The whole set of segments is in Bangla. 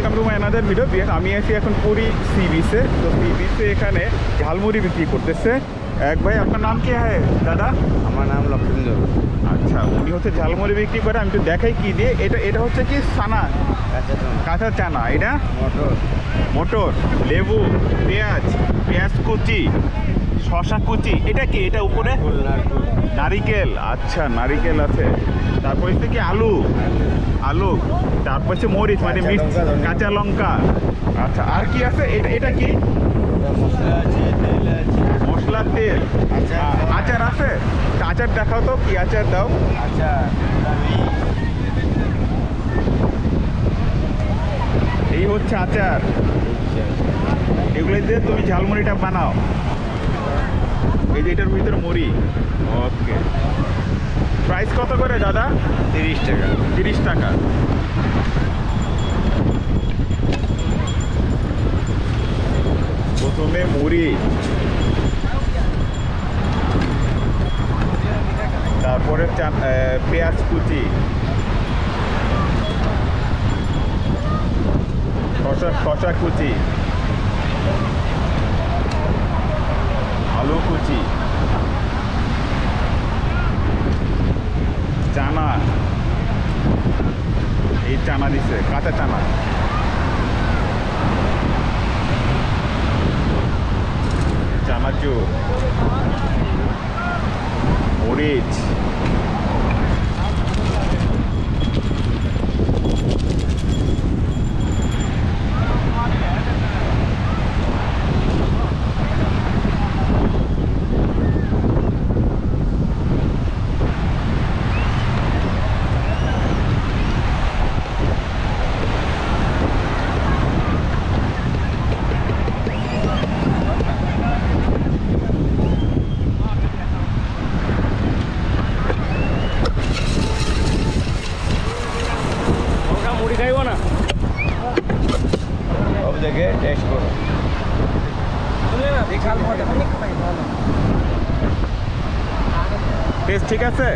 Welcome to my another video. আমি আছি এখন পুরী সি বিচে। তো সি বিচে এখানে ঝালমুড়ি বিক্রি করতেছে এক ভাই। আপনার নাম কি হয় দাদা? আমার নাম লক্ষ্মীন্দর। আচ্ছা, উনি হচ্ছে ঝালমুড়ি বিক্রি করে। আমি তো দেখাই কি দিয়ে। এটা হচ্ছে কি চানা, কাঁচা চানা। এটা মটর, মটর, লেবু, পেঁয়াজ কুচি, শশা কুচি। এটা কি? এটা উপরে নারিকেল। আচ্ছা, নারিকেল আছে। তারপর হচ্ছে কি আলু, তারপর হচ্ছে মরিচ মানে মিষ্টি, কাঁচা লঙ্কা। আচ্ছা, আর কি আছে? এটা কি? মশলা আছে, তেল আছে, মশলা, তেল। আচার আছে? আচার দেখাও তো, কি আচার দাও? আচ্ছা এই হচ্ছে আচার। এগুলো দিয়ে তুমি ঝালমুড়িটা বানাও। এই যে এটার ভিতরে মুড়ি। ওকে, প্রাইস কত করে দাদা? 30 টাকা। 30 টাকা। প্রথমে মুড়ি, তারপরে পেঁয়াজ কুচি, শশা কুচি, আলু কুচি, চানা। এই চানা দিছে, কাঁচা চানা। চানাচুর, মরিচ, মুড়ি খাইব না, সব দেখে টেস্ট করো। টেস্ট ঠিক আছে?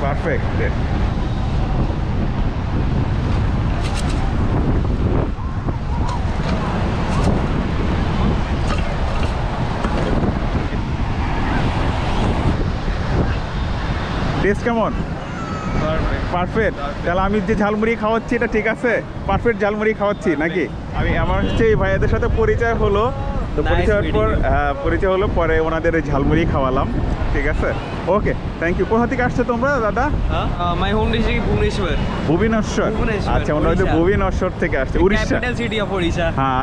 পারফেক্ট। টেস্ট কেমন? পারফেক্ট। তাহলে আমি যে ঝালমুড়ি খাওয়াচ্ছি এটা ঠিক আছে? পারফেক্ট ঝালমুড়ি খাওয়াচ্ছি নাকি? আমার হচ্ছে এই ভাইয়াদের সাথে পরিচয় হলো। তো পরিচয় হলো পরে ওনাদের ঝালমুড়ি খাওয়ালাম। ঠিক আছে, ওকে, থ্যাংক ইউ। কোথা থেকে আসছে তোমরা দাদা? My home district Bhubaneswar. Bhubaneswar. আচ্ছা, ওনারা হয়তো ভুবনেশ্বর থেকে আসছে, Orissa. Capital city of Odisha. হ্যাঁ।